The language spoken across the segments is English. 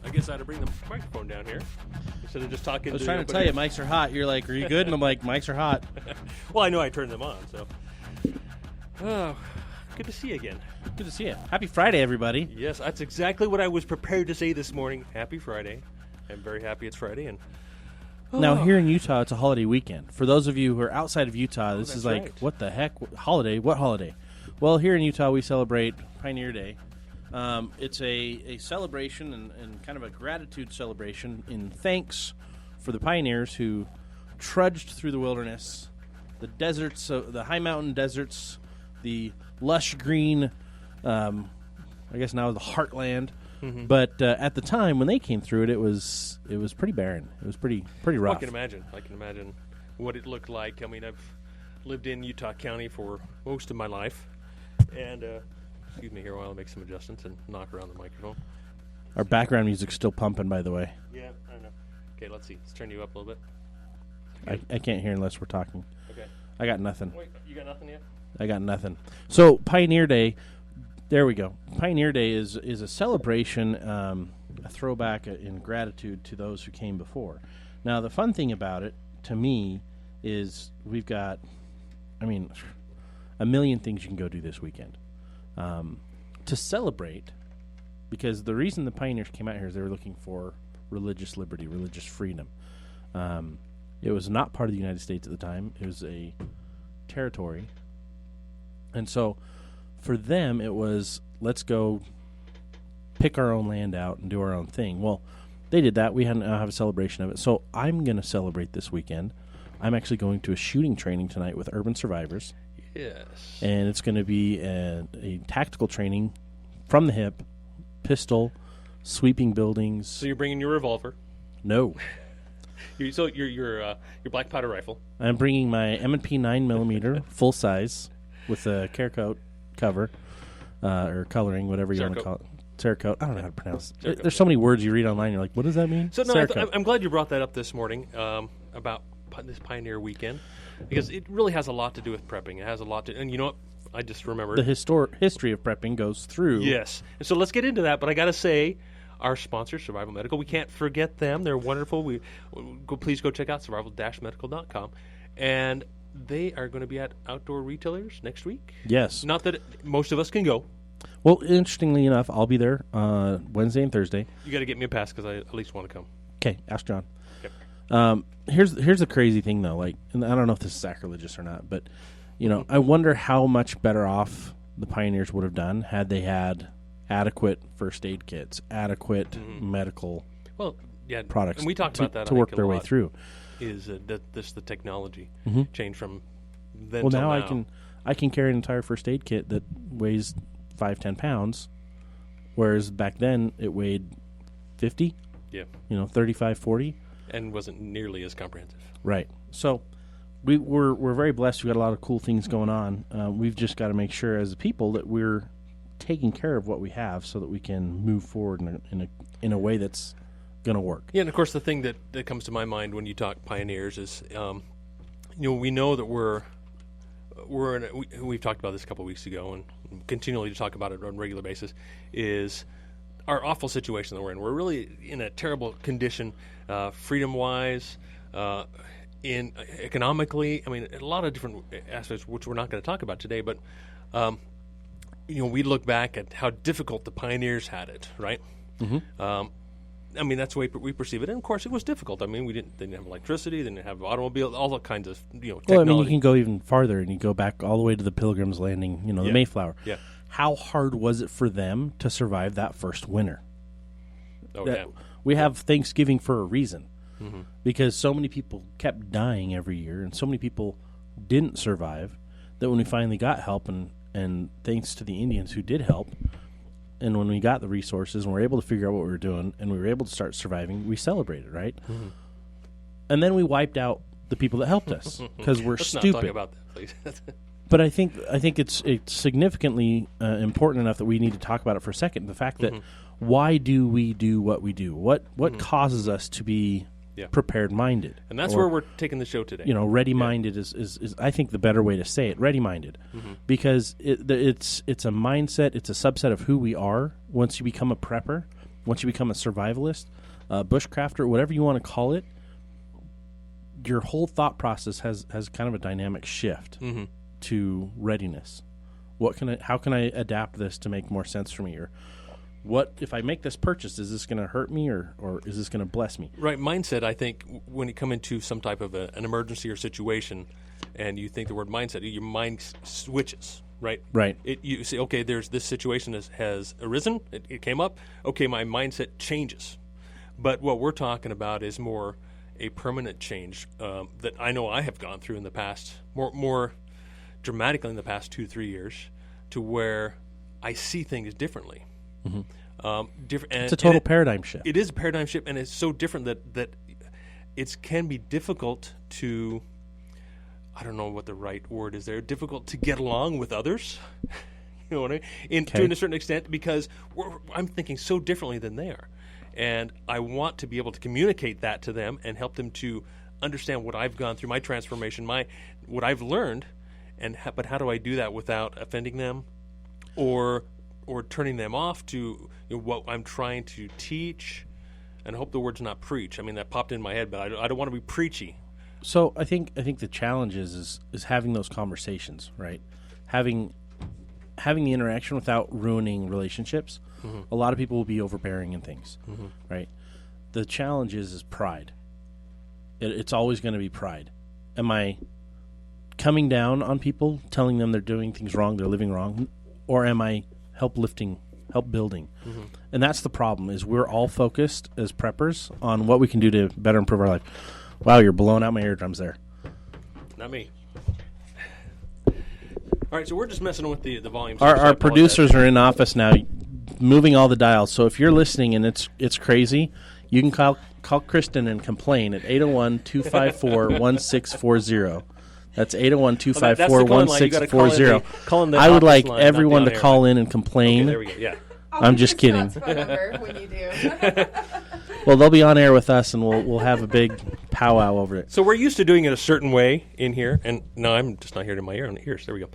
I guess I had to bring the microphone down here instead of just talking. I was trying to tell you, mics are hot. You're like, are you good? And I'm like, mics are hot. Well, I know I turned them on, so. Oh, good to see you again. Good to see you. Happy Friday, everybody. Yes, that's exactly what I was prepared to say this morning. Happy Friday. I'm very happy it's Friday. And Now, here in Utah, it's a holiday weekend. For those of you who are outside of Utah, this is like, right. What the heck? Holiday? What holiday? Well, here in Utah, we celebrate Pioneer Day. It's a celebration and kind of a gratitude celebration in thanks for the pioneers who trudged through the wilderness, the deserts, the high mountain deserts, the lush green, I guess now the heartland. Mm-hmm. But at the time when they came through it, it was pretty barren. It was pretty rough. I can imagine what it looked like. I mean, I've lived in Utah County for most of my life, and excuse me here while I make some adjustments and knock around the microphone. Our background music's still pumping, by the way. Yeah, I know. Okay, let's see. Let's turn you up a little bit. I can't hear unless we're talking. Okay. I got nothing. Wait, you got nothing yet? I got nothing. So Pioneer Day, there we go. Pioneer Day is a celebration, a throwback in gratitude to those who came before. Now, the fun thing about it, to me, is we've got, a million things you can go do this weekend. To celebrate, because the reason the pioneers came out here is they were looking for religious liberty, religious freedom. It was not part of the United States at the time. It was a territory. And so for them, it was, let's go pick our own land out and do our own thing. Well, they did that. We had have a celebration of it. So I'm going to celebrate this weekend. I'm actually going to a shooting training tonight with urban survivors. Yes. And it's going to be a tactical training from the hip, pistol, sweeping buildings. So you're bringing your revolver? No. So your black powder rifle? I'm bringing my M&P 9mm full size with a Cerakote cover or coloring, whatever you want to call it. Cerakote. I don't know how to pronounce it. There's so many words you read online. You're like, what does that mean? So no, I'm glad you brought that up this morning about this Pioneer Weekend, because it really has a lot to do with prepping. It has a lot to, and you know what? I just remembered the history of prepping goes through. Yes, and so let's get into that. But I got to say, our sponsor, Survival Medical, we can't forget them. They're wonderful. Please go check out survival-medical.com, and they are going to be at outdoor retailers next week. Yes, not that most of us can go. Well, interestingly enough, I'll be there Wednesday and Thursday. You got to get me a pass because I at least want to come. Okay, ask John. Okay. Here's the crazy thing though. Like, and I don't know if this is sacrilegious or not, but I wonder how much better off the pioneers would have done had they had adequate first aid kits, adequate medical products. And we talked about that to work their way through. Is the technology change from then? Well, till now I can carry an entire first aid kit that weighs 5-10 pounds, whereas back then it weighed 50. Yeah. 35, 40. And wasn't nearly as comprehensive. Right. So we're very blessed. We've got a lot of cool things going on. We've just got to make sure as a people that we're taking care of what we have so that we can move forward in a way that's going to work. Yeah, and of course the thing that comes to my mind when you talk pioneers is, we know that we've talked about this a couple of weeks ago and continually to talk about it on a regular basis, is our awful situation that we're in. We're really in a terrible condition, freedom-wise, in economically. I mean, a lot of different aspects which we're not going to talk about today. But we look back at how difficult the pioneers had it, right? Mm-hmm. That's the way we perceive it. And of course, it was difficult. I mean, they didn't have electricity, they didn't have automobiles, all the kinds of technology. Well, you can go even farther, and you go back all the way to the Pilgrims Landing, the Mayflower. Yeah. How hard was it for them to survive that first winter? Oh, yeah. We have Thanksgiving for a reason, because so many people kept dying every year, and so many people didn't survive, that when we finally got help, and thanks to the Indians who did help, and when we got the resources and we were able to figure out what we were doing, and we were able to start surviving, we celebrated, right? Mm-hmm. And then we wiped out the people that helped us because we're stupid. Let's not talk about that, please. But I think it's significantly important enough that we need to talk about it for a second. The fact that why do we do what we do? What causes us to be prepared-minded? And that's where we're taking the show today. Ready-minded is I think the better way to say it. Ready-minded, because it's a mindset. It's a subset of who we are. Once you become a prepper, once you become a survivalist, bushcrafter, whatever you want to call it, your whole thought process has kind of a dynamic shift to readiness. How can I adapt this to make more sense for me? Or what if I make this purchase? Is this going to hurt me, or is this going to bless me? Right. Mindset, I think, when you come into some type of an emergency or situation, and you think the word mindset, your mind switches. Right. Right. You say, okay, there's this situation has arisen. It came up. Okay, my mindset changes. But what we're talking about is more a permanent change that I know I have gone through in the past, more dramatically in the past 2-3 years, to where I see things differently. It's a total paradigm shift. It is a paradigm shift, and it's so different that it can be difficult to, I don't know what the right word is there, difficult to get along with others. You know what I mean? To a certain extent, because I'm thinking so differently than they are. And I want to be able to communicate that to them and help them to understand what I've gone through, my transformation, what I've learned, but how do I do that without offending them or turning them off to what I'm trying to teach? And I hope the word's not preach. I mean, that popped in my head, but I don't want to be preachy. So I think the challenge is having those conversations, right? Having the interaction without ruining relationships. A lot of people will be overbearing in things, right? The challenge is pride. It's always going to be pride. Am I coming down on people, telling them they're doing things wrong, they're living wrong, or am I help building? And that's the problem, is we're all focused as preppers on what we can do to better improve our life. Wow, you're blowing out my eardrums there. Not me. All right, so we're just messing with the volumes. Our producers are in office now, moving all the dials. So if you're listening and it's crazy, you can call Kristen and complain at 801-254-1640. That's 801-254-1640. I would like everyone to call in and complain. Okay, there we go. Yeah. I'm just kidding. Phone number when you do. Well, they'll be on air with us, and we'll have a big powwow over it. So we're used to doing it a certain way in here, and no, I'm just not hearing my ears. There we go.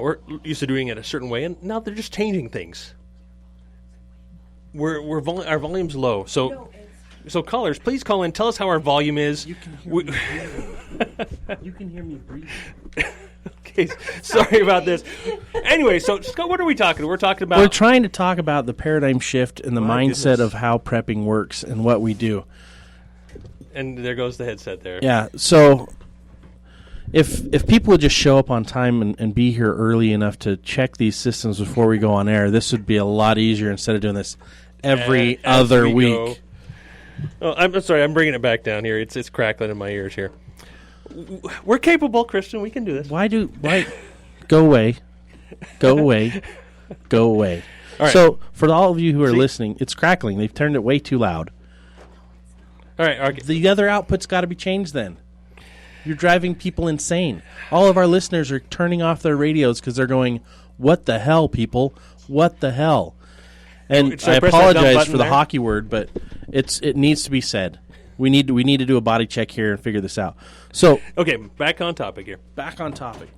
We're used to doing it a certain way, and now they're just changing things. Our volume's low, so callers, please call in. Tell us how our volume is. You can hear me breathing. You can hear me breathing. Okay, sorry about this. Anyway, so Scott, what are we talking? We're talking about. We're trying to talk about the paradigm shift and the mindset goodness. of how prepping works and what we do. And there goes the headset there. Yeah. So if people would just show up on time and be here early enough to check these systems before we go on air, this would be a lot easier instead of doing this every other week. Oh, I'm sorry. I'm bringing it back down here. It's crackling in my ears here. We're capable, Christian. We can do this. Why? Go away. Go away. Go away. All right. So for all of you who are listening, it's crackling. They've turned it way too loud. All right. Okay. The other output's got to be changed then. You're driving people insane. All of our listeners are turning off their radios because they're going, what the hell, people? What the hell? And I apologize for the hockey word, but it needs to be said. We need to do a body check here and figure this out. So okay, back on topic here. Back on topic.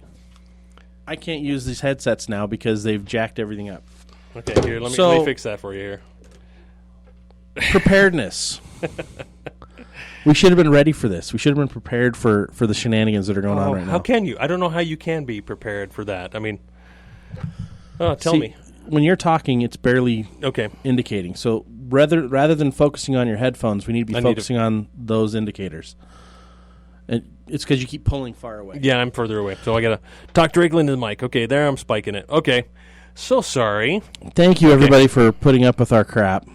I can't use these headsets now because they've jacked everything up. Okay, here, let me fix that for you here. Preparedness. We should have been ready for this. We should have been prepared for the shenanigans that are going on right now. How can you? I don't know how you can be prepared for that. I mean, tell me. When you're talking, it's barely indicating. So rather than focusing on your headphones, we need to be focusing on those indicators. And it's because you keep pulling far away. Yeah, I'm further away. So I got to talk directly into the mic. Okay, there I'm spiking it. Okay. So sorry. Thank you, everybody, for putting up with our crap.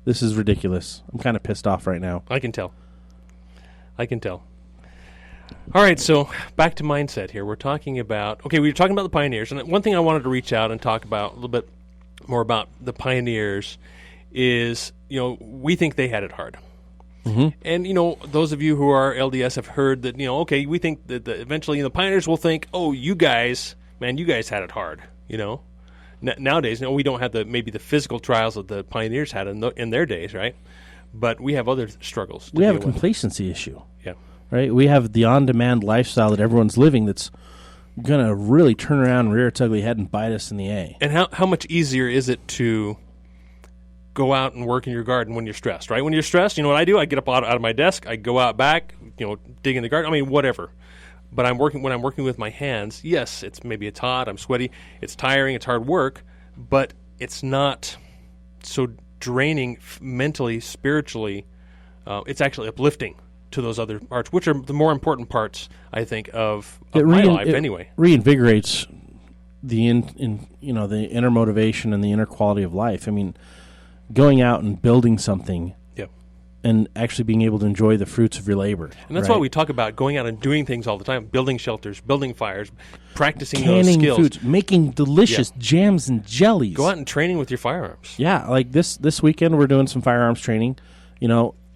This is ridiculous. I'm kind of pissed off right now. I can tell. All right, so back to mindset here. We're talking about, we were talking about the pioneers. And one thing I wanted to reach out and talk about a little bit more about the pioneers is, we think they had it hard. Mm-hmm. And, those of you who are LDS have heard that, we think that eventually the pioneers will think, you guys had it hard, Nowadays, we don't have maybe the physical trials that the pioneers had in their days, right? But we have other struggles. We have a complacency issue. Yeah. Right? We have the on-demand lifestyle that everyone's living that's going to really turn around, rear its ugly head, and bite us in the A. And how much easier is it to go out and work in your garden when you're stressed, right? When you're stressed, you know what I do? I get up out of my desk, I go out back, dig in the garden. I mean, whatever. But when I'm working with my hands, yes, it's hot, I'm sweaty, it's tiring, it's hard work, but it's not so draining mentally, spiritually. It's actually uplifting to those other parts, which are the more important parts, I think, of my life anyway. Reinvigorates the the inner motivation and the inner quality of life. I mean, going out and building something, and actually being able to enjoy the fruits of your labor. And that's why we talk about going out and doing things all the time, building shelters, building fires, practicing canning those skills. Foods, making delicious jams and jellies. Go out and training with your firearms. Yeah, like this weekend we're doing some firearms training.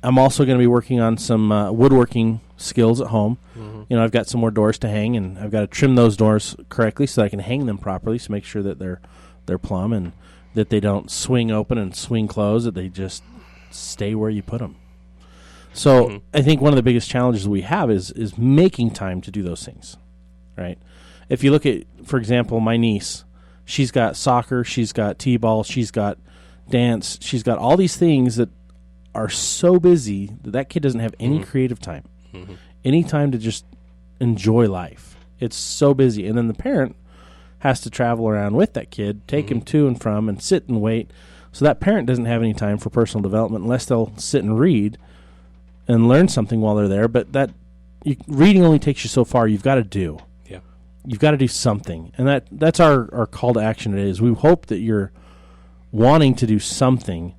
I'm also going to be working on some woodworking skills at home. Mm-hmm. I've got some more doors to hang, and I've got to trim those doors correctly so that I can hang them properly, so make sure that they're plumb and that they don't swing open and swing closed, that they just stay where you put them. So I think one of the biggest challenges we have is making time to do those things, right? If you look at, for example, my niece, she's got soccer, she's got t-ball, she's got dance, she's got all these things that are so busy that kid doesn't have any creative time, any time to just enjoy life. It's so busy. And then the parent has to travel around with that kid, take him to and from, and sit and wait. So that parent doesn't have any time for personal development unless they'll sit and read and learn something while they're there. But reading only takes you so far. You've got to do. Yeah. You've got to do something. And that's our call to action today is we hope that you're wanting to do something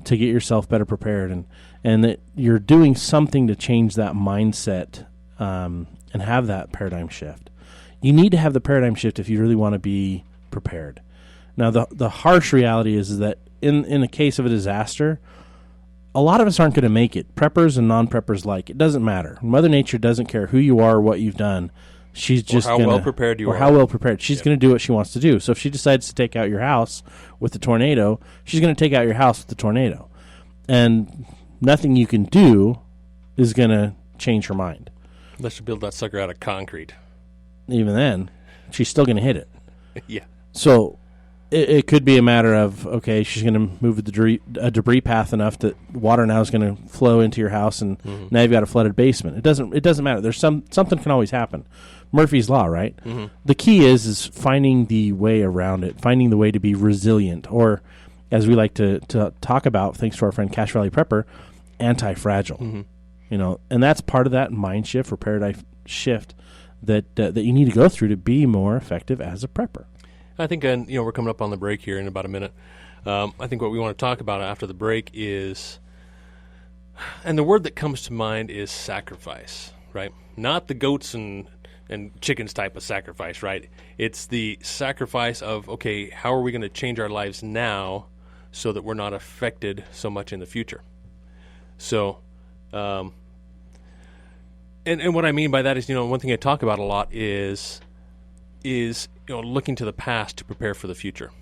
to get yourself better prepared and that you're doing something to change that mindset and have that paradigm shift. You need to have the paradigm shift if you really want to be prepared. Now, the harsh reality is that in the case of a disaster, a lot of us aren't going to make it. Preppers and non-preppers alike. It doesn't matter. Mother Nature doesn't care who you are or what you've done. She's just how well prepared you are. Or how well prepared. She's going to do what she wants to do. So if she decides to take out your house with the tornado, she's going to take out your house with the tornado. And nothing you can do is going to change her mind. Unless you build that sucker out of concrete. Even then, she's still going to hit it. Yeah. So it could be a matter of, okay, she's going to move a debris path enough that water now is going to flow into your house, and now you've got a flooded basement. It doesn't matter. There's something can always happen. Murphy's Law, right? Mm-hmm. The key is finding the way around it, finding the way to be resilient, or as we like to talk about, thanks to our friend Cache Valley Prepper, anti-fragile. Mm-hmm. And that's part of that mind shift or paradigm shift that you need to go through to be more effective as a prepper. I think we're coming up on the break here in about a minute. I think what we want to talk about after the break is, and the word that comes to mind is sacrifice, right? Not the goats and chickens type of sacrifice, right? It's the sacrifice of, okay, how are we going to change our lives now so that we're not affected so much in the future? So, and what I mean by that is, one thing I talk about a lot is looking to the past to prepare for the future.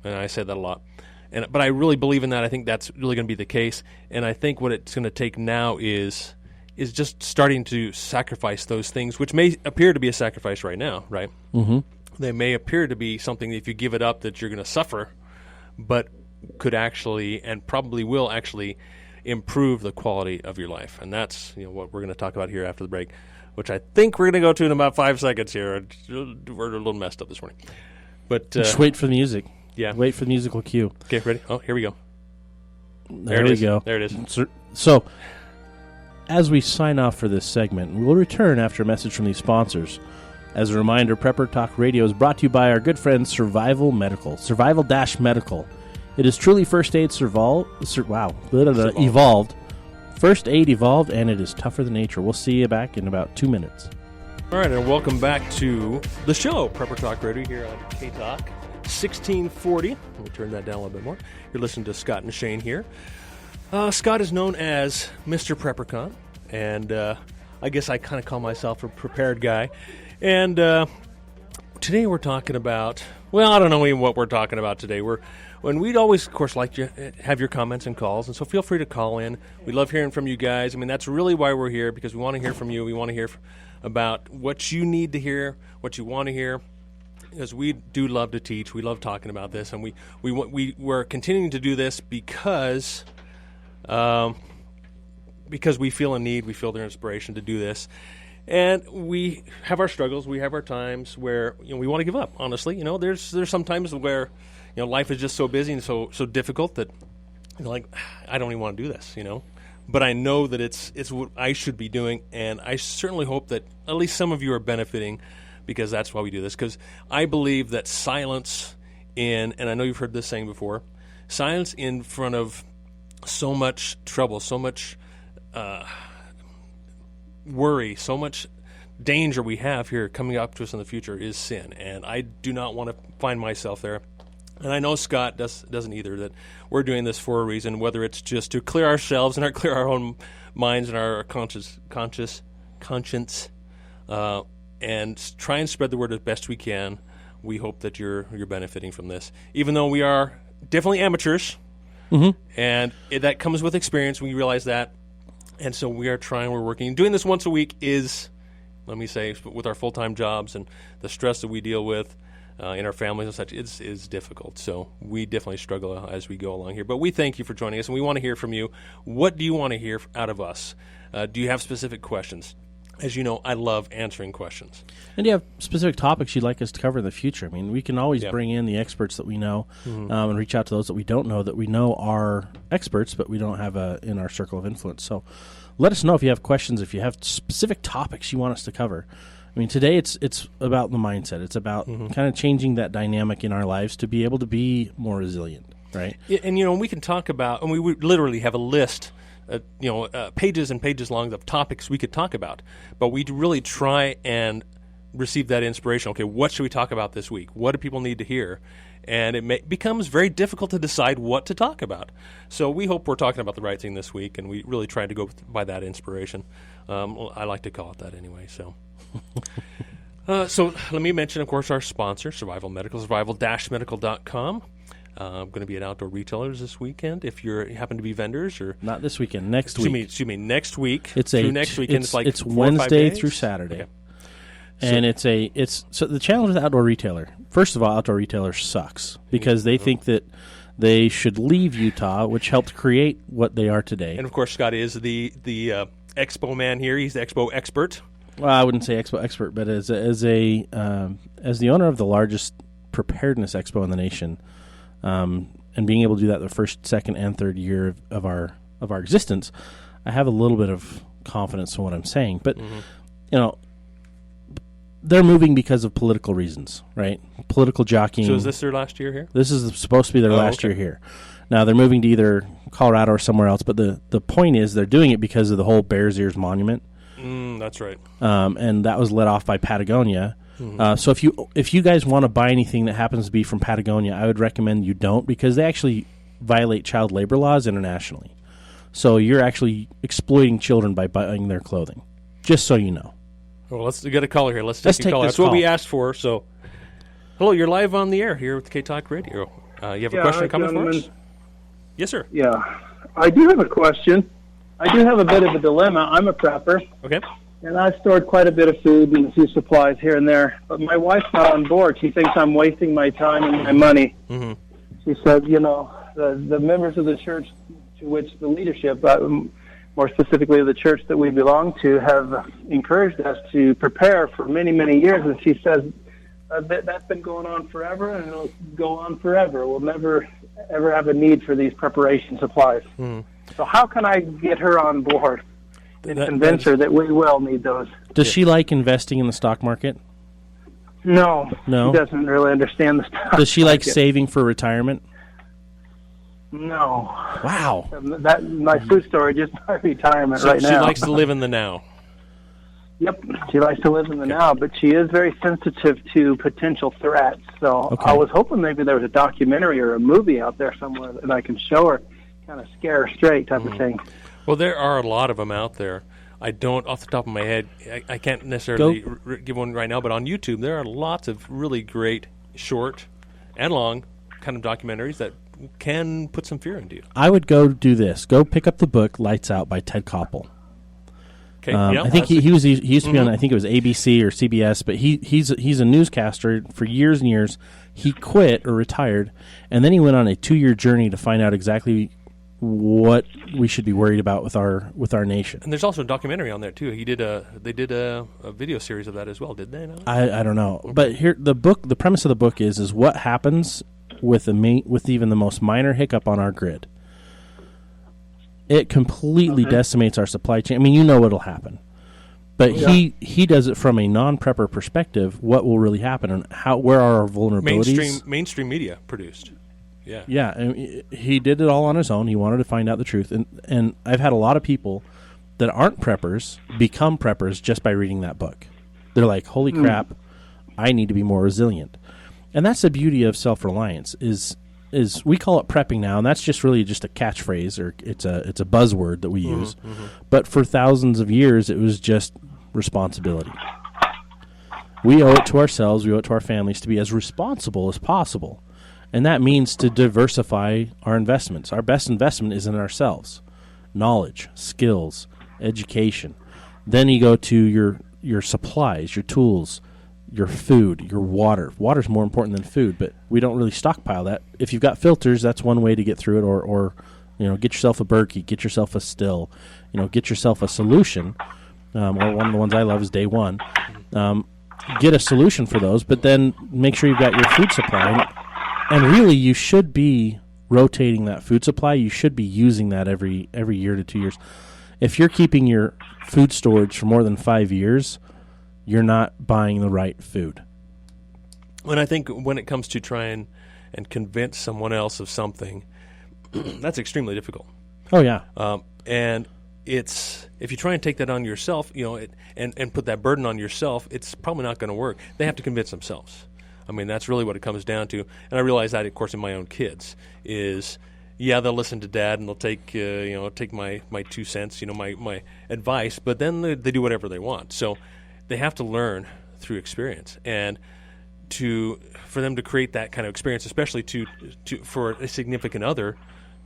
And I say that a lot. But I really believe in that. I think that's really going to be the case. And I think what it's going to take now is just starting to sacrifice those things, which may appear to be a sacrifice right now, right? Mm-hmm. They may appear to be something that if you give it up that you're going to suffer, but could actually and probably will actually improve the quality of your life. And that's what we're going to talk about here after the break, which I think we're going to go to in about 5 seconds here. We're a little messed up this morning. But just wait for the music. Yeah. Wait for the musical cue. Okay, ready? Oh, here we go. There we go. There it is. So, as we sign off for this segment, we'll return after a message from these sponsors. As a reminder, Prepper Talk Radio is brought to you by our good friend Survival Medical. Survival-Medical. It is truly first aid evolved. First aid evolved, and it is tougher than nature. We'll see you back in about 2 minutes. All right, and welcome back to the show, Prepper Talk Radio, here on K-Talk 1640. Let me turn that down a little bit more. You're listening to Scott and Shane here. Scott is known as Mr. PrepperCon, and I guess I kind of call myself a prepared guy. And today we're talking about, well, I don't know even what we're talking about today. We'd always, of course, like to have your comments and calls, and so feel free to call in. We love hearing from you guys. I mean, that's really why we're here, because we want to hear from you. We want to hear about what you need to hear, what you want to hear. because we do love to teach. We love talking about this, and we're continuing to do this because we feel a need, we feel the inspiration to do this. And we have our struggles, we have our times where we want to give up, honestly. There's some times where life is just so busy and so difficult that like I don't even want to do this, But I know that it's what I should be doing, and I certainly hope that at least some of you are benefiting, because that's why we do this. Because I believe that silence and I know you've heard this saying before, silence in front of so much trouble, so much worry, so much danger we have here coming up to us in the future is sin, and I do not want to find myself there. And I know Scott doesn't either, that we're doing this for a reason, whether it's just to clear ourselves and clear our own minds and our conscience, and try and spread the word as best we can. We hope that you're benefiting from this, even though we are definitely amateurs, and that comes with experience. We realize that, and so we are trying. We're working. Doing this once a week is, let me say, with our full-time jobs and the stress that we deal with in our families and such, is difficult. So we definitely struggle as we go along here. But we thank you for joining us, and we want to hear from you. What do you want to hear out of us? Do you have specific questions? As you know, I love answering questions. And do you have specific topics you'd like us to cover in the future? I mean, we can always bring in the experts that we know and reach out to those that we don't know, that we know are experts, but we don't have in our circle of influence. So let us know if you have questions, if you have specific topics you want us to cover. I mean, today it's about the mindset. It's about kind of changing that dynamic in our lives to be able to be more resilient, right? Yeah, and, we can talk about, and we would literally have a list pages and pages long of topics we could talk about, but we really try and receive that inspiration. Okay, what should we talk about this week? What do people need to hear? And it becomes very difficult to decide what to talk about. So we hope we're talking about the right thing this week, and we really try to go by that inspiration. I like to call it that anyway. So let me mention, of course, our sponsor, Survival Medical, survival-medical.com. I'm going to be at Outdoor Retailers this weekend. If you happen to be vendors, or not this weekend, next week. Excuse me, next week. It's next weekend. It's Wednesday through Saturday, and so the challenge with Outdoor Retailer. First of all, Outdoor Retailer sucks because they think that they should leave Utah, which helped create what they are today. And of course, Scott is the expo man here. He's the expo expert. Well, I wouldn't say expo expert, but as the owner of the largest preparedness expo in the nation. And being able to do that the first, second, and third year of our existence, I have a little bit of confidence in what I'm saying. But they're moving because of political reasons, right? Political jockeying. So is this their last year here? This is supposed to be their last year here. Now they're moving to either Colorado or somewhere else. But the point is they're doing it because of the whole Bears Ears Monument. That's right. And that was led off by Patagonia. So if you guys want to buy anything that happens to be from Patagonia, I would recommend you don't, because they actually violate child labor laws internationally. So you're actually exploiting children by buying their clothing, just so you know. Well, let's get a caller here. Let's take a caller. That's what we asked for. So, hello, you're live on the air here with K-Talk Radio. You have a question or comment for us? Yes, sir. Yeah, I do have a question. I do have a bit of a dilemma. I'm a prepper. Okay. And I've stored quite a bit of food and a few supplies here and there. But my wife's not on board. She thinks I'm wasting my time and my money. She said, the members of the church to which the leadership, more specifically the church that we belong to, have encouraged us to prepare for many, many years. And she says, that's been going on forever, and it'll go on forever. We'll never, ever have a need for these preparation supplies. So how can I get her on board and convince her that we will need those? Does she like investing in the stock market? No. She doesn't really understand the stock market. Does she like saving for retirement? No. Wow. My food storage is my retirement right now. She likes to live in the now. Yep, she likes to live in the now, but she is very sensitive to potential threats. So I was hoping maybe there was a documentary or a movie out there somewhere that I can show her, kind of scare her straight type of thing. Well, there are a lot of them out there. I don't, off the top of my head, I can't necessarily give one right now, but on YouTube there are lots of really great short and long kind of documentaries that can put some fear into you. I would go do this. Go pick up the book Lights Out by Ted Koppel. Okay. Yeah, I think he used to be on, I think it was ABC or CBS, but he's a newscaster for years and years. He quit or retired, and then he went on a 2-year journey to find out exactly what we should be worried about with our nation. And there's also a documentary on there too. They did a video series of that as well, did they? No? I don't know, but here the premise of the book is what happens with even the most minor hiccup on our grid. It completely decimates our supply chain. I mean, you know what'll happen. But he does it from a non-prepper perspective, what will really happen and where are our vulnerabilities. Mainstream media produced. Yeah. Yeah, and he did it all on his own. He wanted to find out the truth. And I've had a lot of people that aren't preppers become preppers just by reading that book. They're like, holy crap, I need to be more resilient. And that's the beauty of self-reliance is we call it prepping now, and that's just really just a catchphrase, or it's a buzzword that we use. But for thousands of years, it was just responsibility. We owe it to ourselves, we owe it to our families to be as responsible as possible. And that means to diversify our investments. Our best investment is in ourselves. Knowledge, skills, education. Then you go to your supplies, your tools, your food, your water. Water's more important than food, but we don't really stockpile that. If you've got filters, that's one way to get through it, or get yourself a Berkey, get yourself a still, get yourself a solution. Or one of the ones I love is Day One. Get a solution for those, but then make sure you've got your food supply. And really, you should be rotating that food supply. You should be using that every year to 2 years. If you're keeping your food storage for more than 5 years, you're not buying the right food. And I think when it comes to trying and convince someone else of something, that's extremely difficult. Oh, yeah. And if you try and take that on yourself, and put that burden on yourself, it's probably not going to work. They have to convince themselves. I mean, that's really what it comes down to. And I realize that, of course, in my own kids is, they'll listen to Dad and they'll take my 2 cents, my advice, but then they do whatever they want. So they have to learn through experience, and for them to create that kind of experience, especially for a significant other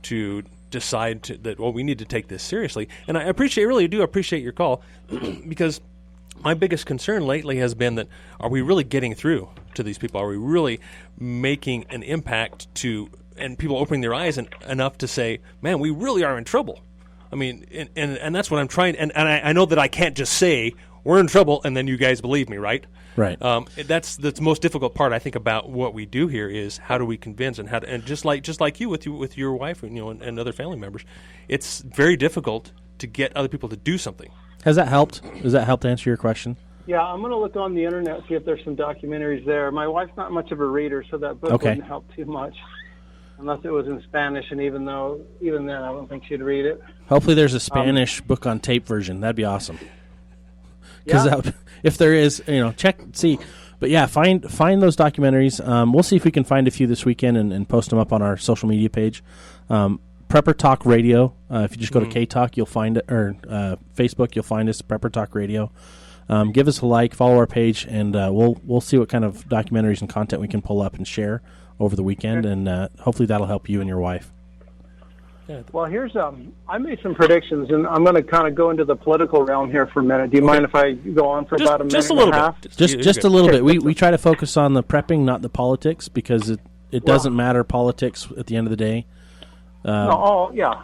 to decide that we need to take this seriously. And I really do appreciate your call because my biggest concern lately has been that are we really getting through to these people? Are we really making an impact and people opening their eyes enough to say, man, we really are in trouble? I mean, and that's what I'm trying, and I know that I can't just say we're in trouble and then you guys believe me, right? Right. That's the most difficult part, I think, about what we do here is how do we convince and just like you with your wife and other family members, it's very difficult to get other people to do something. Has that helped? Does that help to answer your question? Yeah, I'm going to look on the internet, see if there's some documentaries there. My wife's not much of a reader, so that book wouldn't help too much, unless it was in Spanish, and even then, I don't think she'd read it. Hopefully there's a Spanish book on tape version. That'd be awesome. Because if there is, check, see. But yeah, find those documentaries. We'll see if we can find a few this weekend and post them up on our social media page. Prepper Talk Radio. If you just go to K-Talk, you'll find it, or Facebook, you'll find us, Prepper Talk Radio. Give us a like, follow our page, and we'll see what kind of documentaries and content we can pull up and share over the weekend, and hopefully that'll help you and your wife. Well, I made some predictions, and I'm going to kind of go into the political realm here for a minute. Do you mind if I go on for about a minute and a half? Just a little bit. We try to focus on the prepping, not the politics, because it doesn't matter politics at the end of the day. Yeah,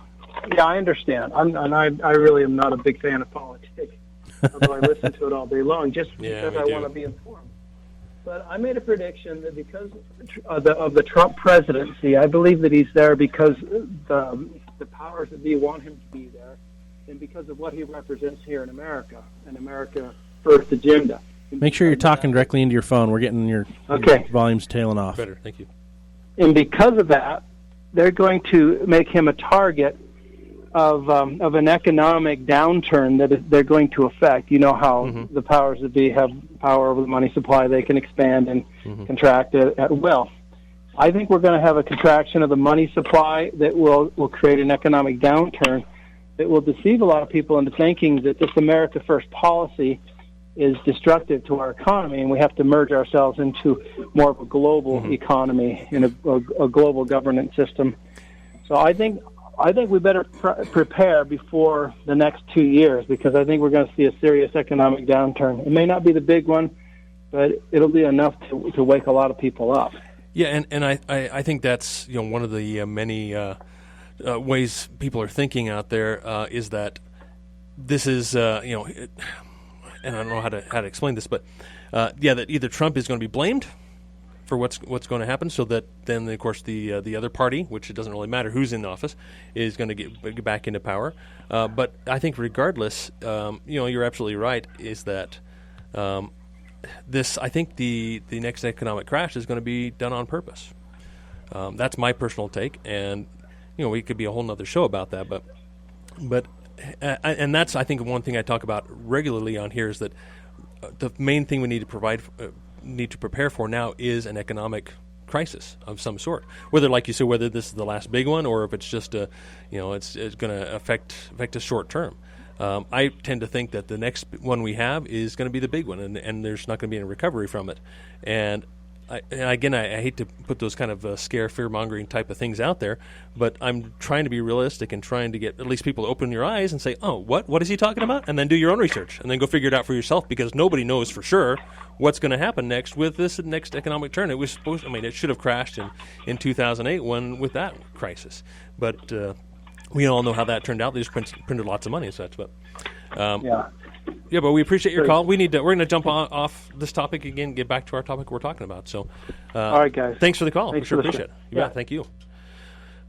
I understand. I really am not a big fan of politics, although I listen to it all day long just because I want to be informed. But I made a prediction that because of the Trump presidency, I believe that he's there because the powers that be want him to be there, and because of what he represents here in America, an America First agenda. Make sure you're talking directly into your phone. We're getting your volumes tailing off. Better, thank you. And because of that, they're going to make him a target of an economic downturn that they're going to affect. You know how the powers that be have power over the money supply. They can expand and contract at will. I think we're going to have a contraction of the money supply that will create an economic downturn that will deceive a lot of people into thinking that this America First policy is destructive to our economy, and we have to merge ourselves into more of a global economy and a global governance system. So I think I think we better prepare before the next 2 years, because I think we're going to see a serious economic downturn. It may not be the big one, but it'll be enough to wake a lot of people up. Yeah, and I think that's one of the many ways people are thinking out there is that this is and I don't know how to explain this, but that either Trump is going to be blamed for what's going to happen, so that then of course the other party, which it doesn't really matter who's in office, is going to get back into power. But I think regardless, you're absolutely right. Is that I think the next economic crash is going to be done on purpose. That's my personal take, and we could be a whole nother show about that. But and that's, I think, one thing I talk about regularly on here is that the main thing we need to prepare for now is an economic crisis of some sort. Whether, like you said, whether this is the last big one or if it's just it's going to affect us short term. I tend to think that the next one we have is going to be the big one, and there's not going to be any recovery from it. And I hate to put those kind of scare, fear-mongering type of things out there, but I'm trying to be realistic and trying to get at least people to open your eyes and say, oh, what is he talking about? And then do your own research, and then go figure it out for yourself, because nobody knows for sure what's going to happen next with this next economic turn. It should have crashed in 2008 with that crisis. But we all know how that turned out. They just printed lots of money and such. But yeah, but we appreciate your call. We're going to jump off this topic again, get back to our topic we're talking about. So, all right, guys. Thanks for the call. We sure appreciate it. Yeah, thank you.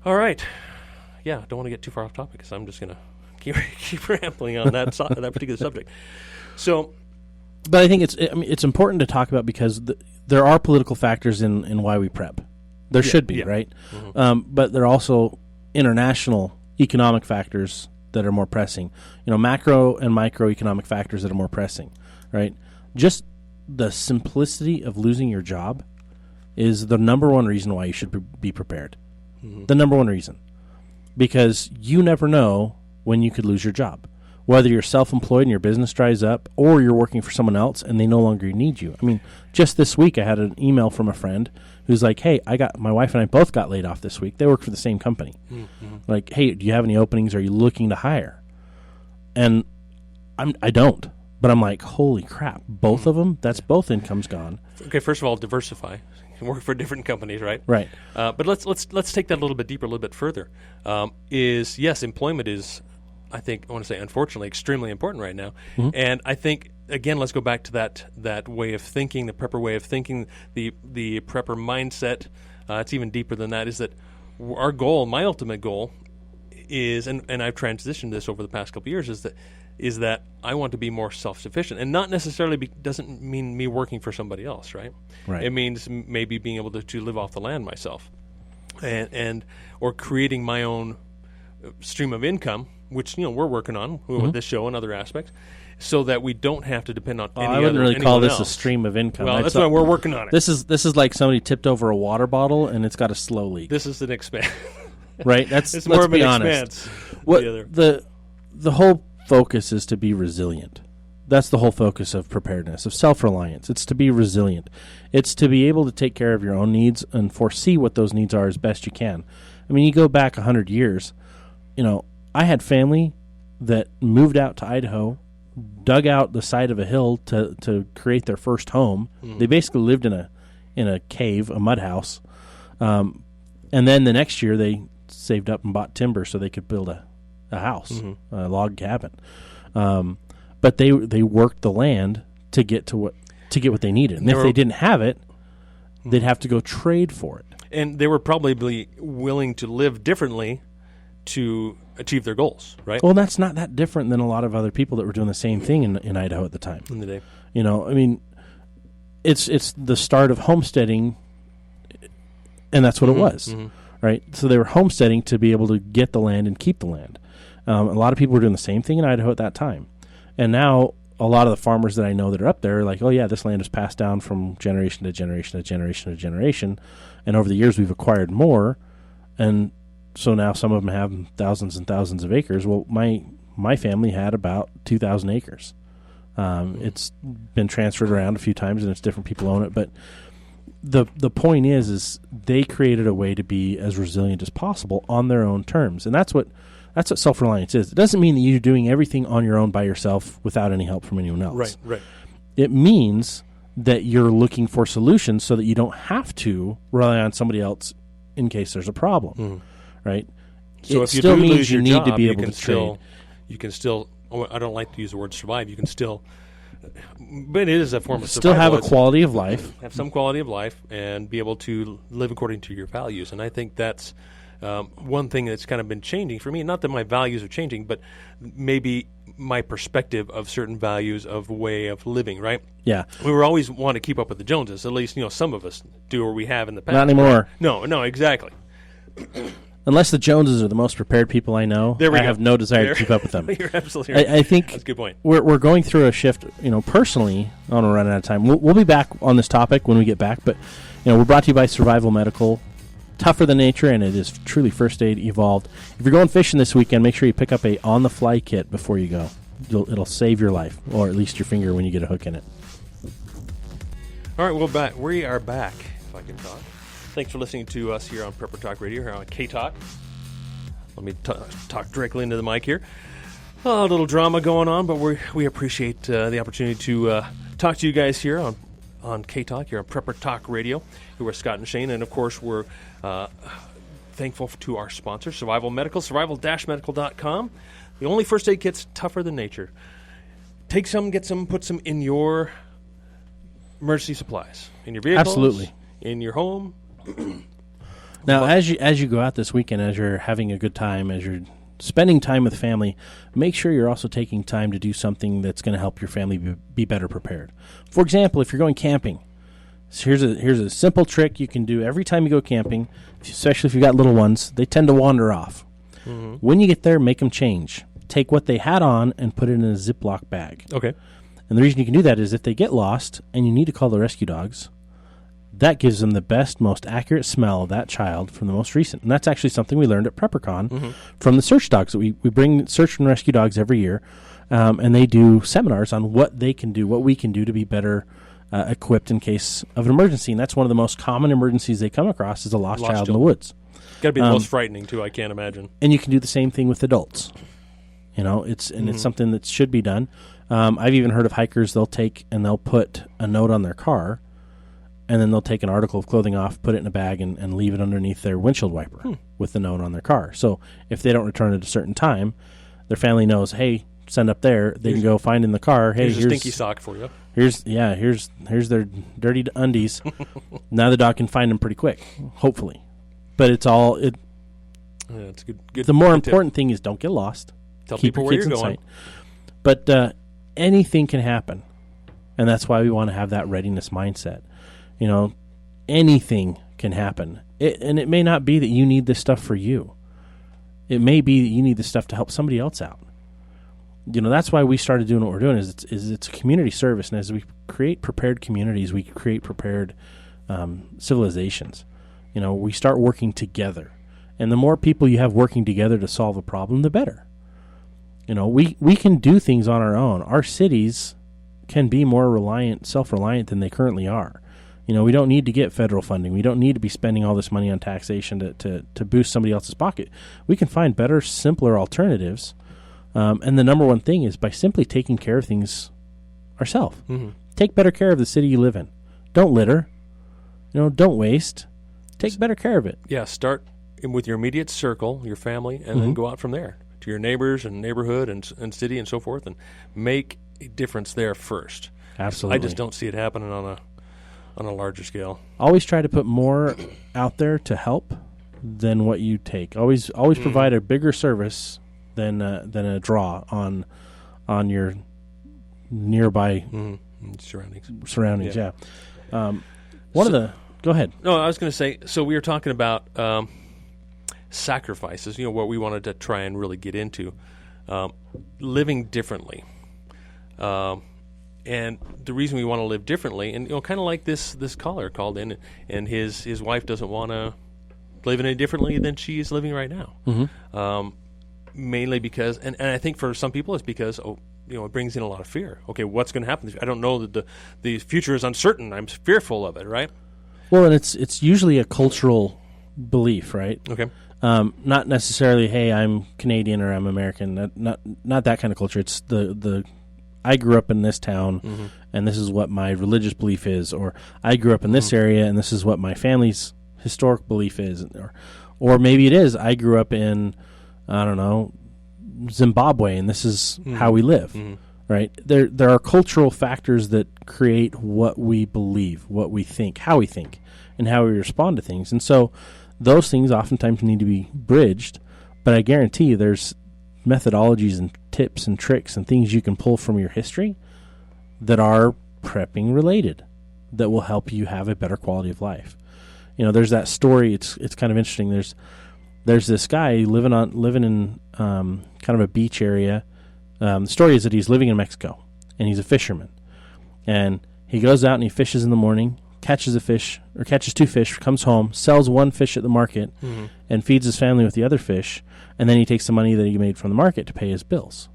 All right. Yeah, don't want to get too far off topic, because I'm just going to keep rambling on that that particular subject. So, but I think it's important to talk about, because there are political factors in why we prep. There should be, right? Mm-hmm. But there are also international economic factors that are more pressing, macro and microeconomic factors that are more pressing, right? Just the simplicity of losing your job is the number one reason why you should be prepared. Mm-hmm. The number one reason, because you never know when you could lose your job, whether you're self-employed and your business dries up, or you're working for someone else and they no longer need you. I mean, just this week I had an email from a friend who's like, hey, my wife and I both got laid off this week. They work for the same company. Mm-hmm. Like, hey, do you have any openings? Are you looking to hire? And I don't. But I'm like, holy crap, both of them? That's both incomes gone. Okay, first of all, diversify. You can work for different companies, right? Right. But let's take that a little bit deeper, a little bit further. Yes, employment is, I want to say, unfortunately, extremely important right now. Mm-hmm. And I think, again, let's go back to that way of thinking, the prepper way of thinking, the prepper mindset. It's even deeper than that, is that our goal, my ultimate goal is, and I've transitioned this over the past couple of years, is that I want to be more self-sufficient. And not necessarily doesn't mean me working for somebody else, right? Right. It means maybe being able to live off the land myself, and or creating my own stream of income, which we're working on with this show and other aspects, so that we don't have to depend on I wouldn't really call this a stream of income. Well, that's why we're working on it. This is like somebody tipped over a water bottle and it's got a slow leak. This is an expense. Right? It's more of an expense. What the whole focus is to be resilient. That's the whole focus of preparedness, of self-reliance. It's to be resilient. It's to be able to take care of your own needs and foresee what those needs are as best you can. I mean, you go back 100 years, I had family that moved out to Idaho, dug out the side of a hill to create their first home. Mm. They basically lived in a cave, a mud house, and then the next year they saved up and bought timber so they could build a house, a log cabin. But they worked the land to get what they needed, and if they didn't have it, they'd have to go trade for it. And they were probably willing to live differently to achieve their goals, right? Well, that's not that different than a lot of other people that were doing the same thing in Idaho at the time. In the day. I mean, it's the start of homesteading, and that's what it was, right? So they were homesteading to be able to get the land and keep the land. A lot of people were doing the same thing in Idaho at that time. And now a lot of the farmers that I know that are up there are like, oh, yeah, this land is passed down from generation to generation to generation to generation, and over the years we've acquired more, and so now some of them have thousands and thousands of acres. Well, my family had about 2,000 acres. It's been transferred around a few times, and it's different people own it. But the point is they created a way to be as resilient as possible on their own terms, and that's what self-reliance is. It doesn't mean that you're doing everything on your own by yourself without any help from anyone else. Right. It means that you're looking for solutions so that you don't have to rely on somebody else in case there's a problem, right? So it if you still do means lose you your need job, to be you able can to trade. you can still. Oh, I don't like to use the word survive. You can still, but it is a form of Still survival. have a quality of life. Have some quality of life and be able to live according to your values. And I think that's one thing that's kind of been changing for me. Not that my values are changing, but maybe my perspective of certain values of way of living, right? Yeah. We were always want to keep up with the Joneses. At least, some of us do, or we have in the past. Not anymore. Right? No, exactly. Unless the Joneses are the most prepared people I know, I have no desire to keep up with them. You're absolutely right. I think that's a good point. We're going through a shift. Personally, I don't want to run out of time. We'll be back on this topic when we get back. But we're brought to you by Survival Medical. Tougher than nature, and it is truly first aid evolved. If you're going fishing this weekend, make sure you pick up a on-the-fly kit before you go. It'll save your life, or at least your finger when you get a hook in it. All right, we are back, if I can talk. Thanks for listening to us here on Prepper Talk Radio, here on K-Talk. Let me talk directly into the mic here. A little drama going on, but we appreciate the opportunity to talk to you guys here on K-Talk, here on Prepper Talk Radio. Here we're Scott and Shane, and of course we're thankful to our sponsor, Survival Medical, survival-medical.com. The only first aid kit's tougher than nature. Take some, get some, put some in your emergency supplies, in your vehicles, absolutely, in your home. Now, as you go out this weekend, as you're having a good time, as you're spending time with family, make sure you're also taking time to do something that's going to help your family be better prepared. For example, if you're going camping, so here's a simple trick you can do every time you go camping, especially if you've got little ones. They tend to wander off. Mm-hmm. When you get there, make them change. Take what they had on and put it in a Ziploc bag. Okay. And the reason you can do that is if they get lost and you need to call the rescue dogs, that gives them the best, most accurate smell of that child from the most recent. And that's actually something we learned at PrepperCon from the search dogs. We bring search and rescue dogs every year, and they do seminars on what they can do, what we can do to be better equipped in case of an emergency. And that's one of the most common emergencies they come across is a lost child in the woods. Got to be the most frightening, too, I can't imagine. And you can do the same thing with adults. It's something that should be done. I've even heard of hikers, they'll put a note on their car, and then they'll take an article of clothing off, put it in a bag, and leave it underneath their windshield wiper with the note on their car. So if they don't return at a certain time, their family knows, hey, send up there. They can go find in the car, hey, here's a stinky sock for you. Here's their dirty undies. Now the dog can find them pretty quick, hopefully. But it's good. The more important thing is don't get lost. Tell Keep people your where kids you're in going. sight. But anything can happen, and that's why we want to have that readiness mindset. Anything can happen. And it may not be that you need this stuff for you. It may be that you need this stuff to help somebody else out. That's why we started doing what we're doing is it's a community service. And as we create prepared communities, we create prepared civilizations. We start working together. And the more people you have working together to solve a problem, the better. We can do things on our own. Our cities can be more self-reliant than they currently are. We don't need to get federal funding. We don't need to be spending all this money on taxation to boost somebody else's pocket. We can find better, simpler alternatives. And the number one thing is by simply taking care of things ourselves. Mm-hmm. Take better care of the city you live in. Don't litter. Don't waste. Take better care of it. Yeah, start with your immediate circle, your family, and then go out from there to your neighbors and neighborhood and city and so forth, and make a difference there first. Absolutely. I just don't see it happening on a larger scale. Always try to put more out there to help than what you take. Always provide a bigger service than a draw on your nearby surroundings. Yeah. Go ahead. No, I was going to say. So we were talking about sacrifices. What we wanted to try and really get into, living differently. And the reason we want to live differently, and kind of like this caller called in, and his wife doesn't want to live any differently than she is living right now. Mm-hmm. Mainly because, and I think for some people it's because it brings in a lot of fear. Okay, what's going to happen? I don't know that the future is uncertain. I'm fearful of it, right? Well, and it's usually a cultural belief, right? Okay. Not necessarily, hey, I'm Canadian or I'm American. Not that kind of culture. It's the I grew up in this town, and this is what my religious belief is, or I grew up in this area, and this is what my family's historic belief is, or maybe it is I grew up in, I don't know, Zimbabwe, and this is how we live, right? There are cultural factors that create what we believe, what we think, how we think, and how we respond to things, and so those things oftentimes need to be bridged. But I guarantee you, there's methodologies and tips and tricks and things you can pull from your history that are prepping related that will help you have a better quality of life. You know, there's that story. It's kind of interesting. There's this guy living in kind of a beach area. The story is that he's living in Mexico and he's a fisherman, and he goes out and he fishes in the morning, catches a fish or catches 2 fish, comes home, sells 1 fish at the market, and feeds his family with the other fish, and then he takes the money that he made from the market to pay his bills.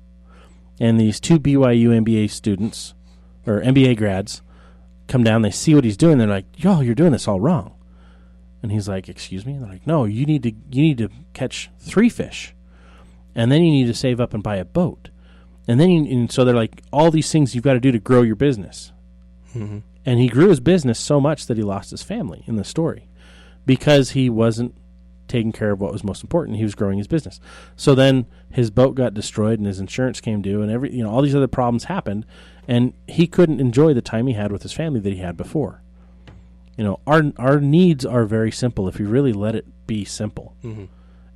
And these 2 BYU MBA students or MBA grads come down, they see what he's doing, they're like, "Yo, you're doing this all wrong." And he's like, "Excuse me?" And they're like, "No, you need to catch 3 fish, and then you need to save up and buy a boat, and then and so they're like, all these things you've got to do to grow your business." And he grew his business so much that he lost his family in the story because he wasn't taking care of what was most important. He was growing his business. So then his boat got destroyed and his insurance came due and all these other problems happened, and he couldn't enjoy the time he had with his family that he had before. You know, our needs are very simple if you really let it be simple.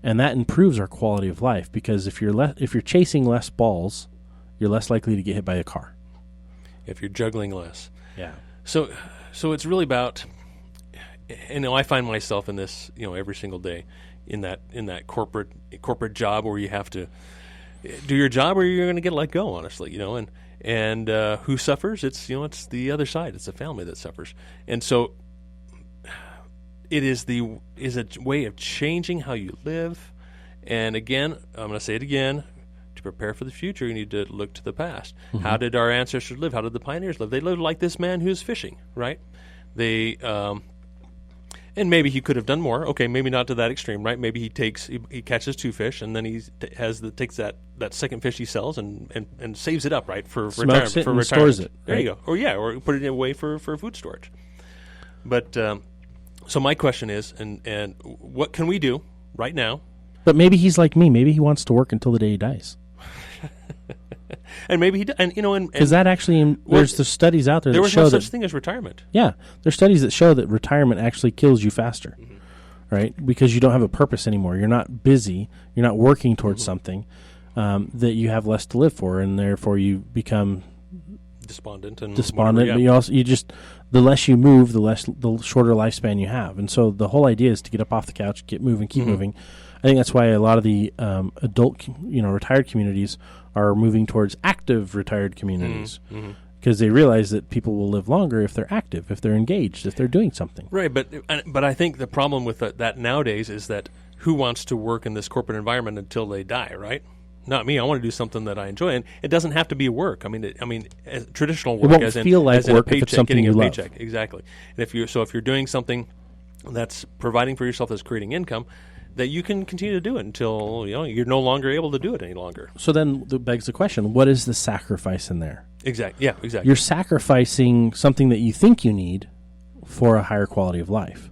And that improves our quality of life, because if you're chasing less balls, you're less likely to get hit by a car. If you're juggling less. Yeah. So it's really about, I find myself in this, every single day in that corporate job where you have to do your job or you're going to get let go, honestly, and who suffers? It's the other side. It's the family that suffers. And so it is a way of changing how you live. And again, I'm going to say it again, to prepare for the future, you need to look to the past. How did our ancestors live? How did the pioneers live? They lived like this man who's fishing, right? They, and maybe he could have done more. Okay, maybe not to that extreme, right? Maybe he catches 2 fish, and then he takes that second fish he sells and saves it up, right, for Smokes retirement. It for and retirement. stores it. There right? you go. Or put it away for food storage. But so my question is, and what can we do right now? But maybe he's like me. Maybe he wants to work until the day he dies. And maybe he, because that actually, there's the studies out there that show no such thing as retirement. Yeah, there's studies that show that retirement actually kills you faster, right? Because you don't have a purpose anymore. You're not busy. You're not working towards something that you have less to live for, and therefore you become despondent. Whatever, but the less you move, the shorter lifespan you have. And so the whole idea is to get up off the couch, get moving, keep moving. I think that's why a lot of the adult, retired communities are moving towards active retired communities, because they realize that people will live longer if they're active, if they're engaged, if they're doing something. Right, but I think the problem with that nowadays is that who wants to work in this corporate environment until they die, right? Not me. I want to do something that I enjoy, and it doesn't have to be work. I mean, as traditional work, it won't as in feel like as in work a paycheck, if it's something getting you a love. paycheck, exactly. And if you're doing something that's providing for yourself, that's creating income, that you can continue to do it until you're no longer able to do it any longer. So then that begs the question: what is the sacrifice in there? Exactly. Yeah. Exactly. You're sacrificing something that you think you need for a higher quality of life.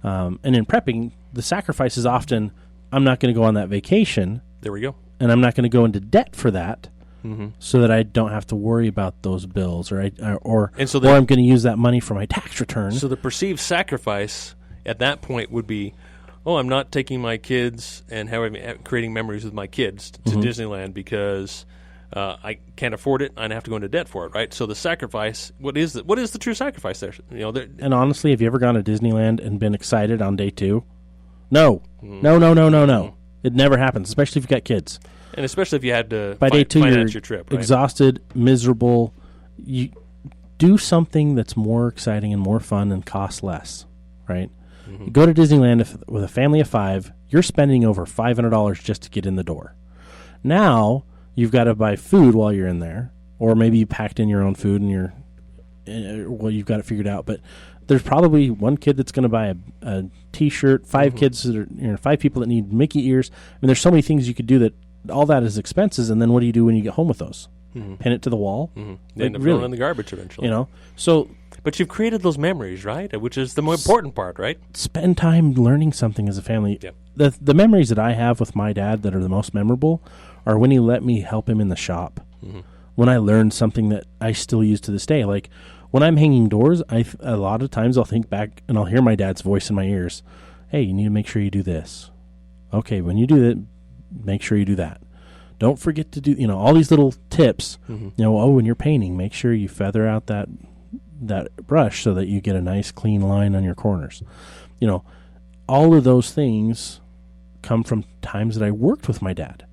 And in prepping, the sacrifice is often, I'm not going to go on that vacation. There we go. And I'm not going to go into debt for that, so that I don't have to worry about those bills, or I'm going to use that money for my tax return. So the perceived sacrifice at that point would be, I'm not taking my kids and creating memories with my kids to Disneyland because I can't afford it. I have to go into debt for it, right? So the sacrifice, what is the true sacrifice there? And honestly, have you ever gone to Disneyland and been excited on day 2? No. No. It never happens, especially if you've got kids. And especially if you had to by day 2, finance you're your trip, right? Exhausted, miserable. You do something that's more exciting and more fun and costs less, right? You go to Disneyland with a family of 5, you're spending over $500 just to get in the door. Now, you've got to buy food while you're in there, or maybe you packed in your own food and you've got it figured out. But there's probably one kid that's going to buy a T-shirt, 5 kids that are 5 people that need Mickey ears. I mean, there's so many things you could do that. All that is expenses, and then what do you do when you get home with those? Pin it to the wall. They end up throwing in the garbage eventually. So. But you've created those memories, right? Which is the more important part, right? Spend time learning something as a family. Yeah. The memories that I have with my dad that are the most memorable are when he let me help him in the shop. When I learned something that I still use to this day. Like when I'm hanging doors, a lot of times I'll think back and I'll hear my dad's voice in my ears. Hey, you need to make sure you do this. Okay, when you do that, make sure you do that. Don't forget to do, all these little tips. When you're painting, make sure you feather out that brush so that you get a nice clean line on your corners. All of those things come from times that I worked with my dad.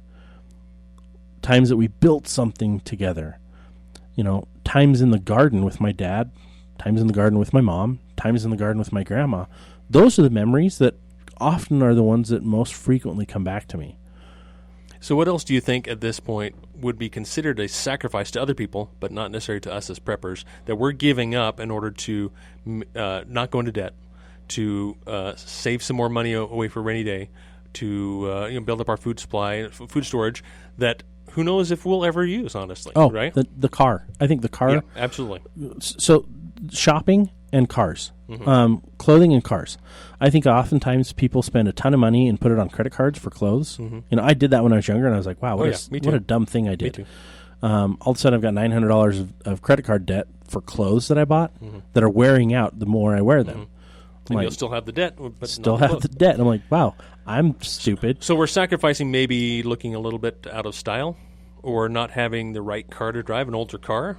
Times that we built something together. Times in the garden with my dad, times in the garden with my mom, times in the garden with my grandma. Those are the memories that often are the ones that most frequently come back to me. So what else do you think at this point would be considered a sacrifice to other people, but not necessarily to us as preppers, that we're giving up in order to not go into debt, to save some more money away for a rainy day, to build up our food supply, food storage, that who knows if we'll ever use, honestly, right? The car. I think the car. Yeah, absolutely. So shopping and cars. Clothing and cars. I think oftentimes people spend a ton of money and put it on credit cards for clothes. I did that when I was younger, and I was like, wow, what a dumb thing I did. All of a sudden I've got $900 of credit card debt for clothes that I bought that are wearing out the more I wear them. And you'll still have the debt. But still have the debt. And I'm like, wow, I'm stupid. So we're sacrificing maybe looking a little bit out of style or not having the right car to drive, an older car.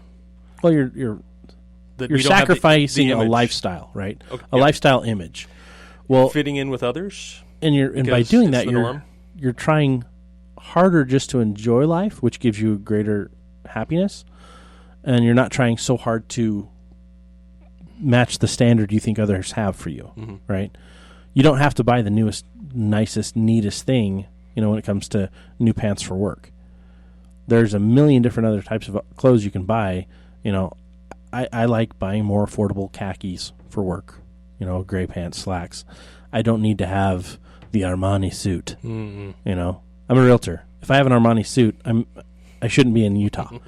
Well, you're sacrificing a lifestyle, right? Okay, a lifestyle image. Well, fitting in with others. And by doing that, you're trying harder just to enjoy life, which gives you greater happiness, and you're not trying so hard to match the standard you think others have for you, right? You don't have to buy the newest, nicest, neatest thing, when it comes to new pants for work. There's a million different other types of clothes you can buy. I like buying more affordable khakis for work, gray pants, slacks. I don't need to have the Armani suit. I'm a realtor. If I have an Armani suit, I shouldn't be in Utah,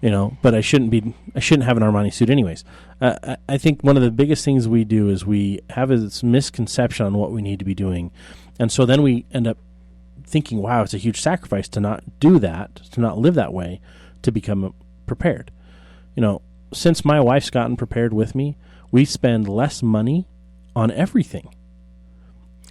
but I shouldn't have an Armani suit anyways. I think one of the biggest things we do is we have this misconception on what we need to be doing. And so then we end up thinking, wow, it's a huge sacrifice to not do that, to not live that way, to become prepared. Since my wife's gotten prepared with me, we spend less money on everything.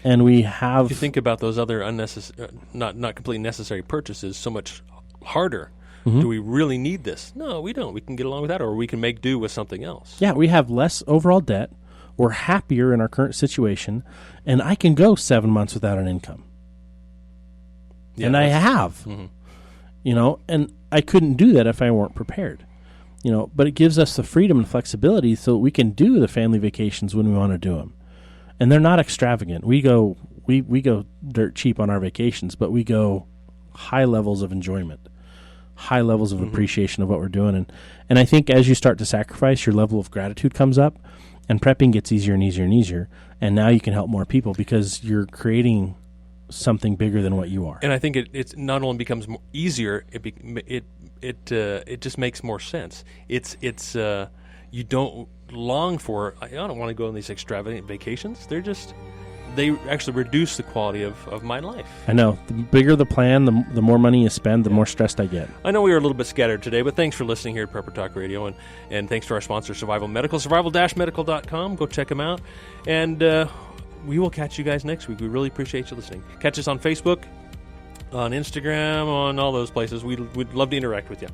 And we have... If you think about those other unnecessary, not completely necessary purchases, so much harder. Do we really need this? No, we don't. We can get along with that, or we can make do with something else. Yeah, we have less overall debt. We're happier in our current situation, and I can go 7 months without an income. Yeah, and I have. And I couldn't do that if I weren't prepared. But it gives us the freedom and flexibility so that we can do the family vacations when we want to do them. And they're not extravagant. We go dirt cheap on our vacations, but we go high levels of enjoyment, high levels of appreciation of what we're doing. And I think as you start to sacrifice, your level of gratitude comes up, and prepping gets easier and easier and easier. And now you can help more people because you're creating something bigger than what you are. And I think it's not only becomes more easier, it just makes more sense. It's you don't long for, I don't want to go on these extravagant vacations. They actually reduce the quality of my life. I know. The bigger the plan, the more money you spend, the more stressed I get. I know we were a little bit scattered today, but thanks for listening here at Prepper Talk Radio, and thanks to our sponsor, Survival Medical, survival-medical.com. Go check them out. And we will catch you guys next week. We really appreciate you listening. Catch us on Facebook, on Instagram, on all those places. We'd love to interact with you.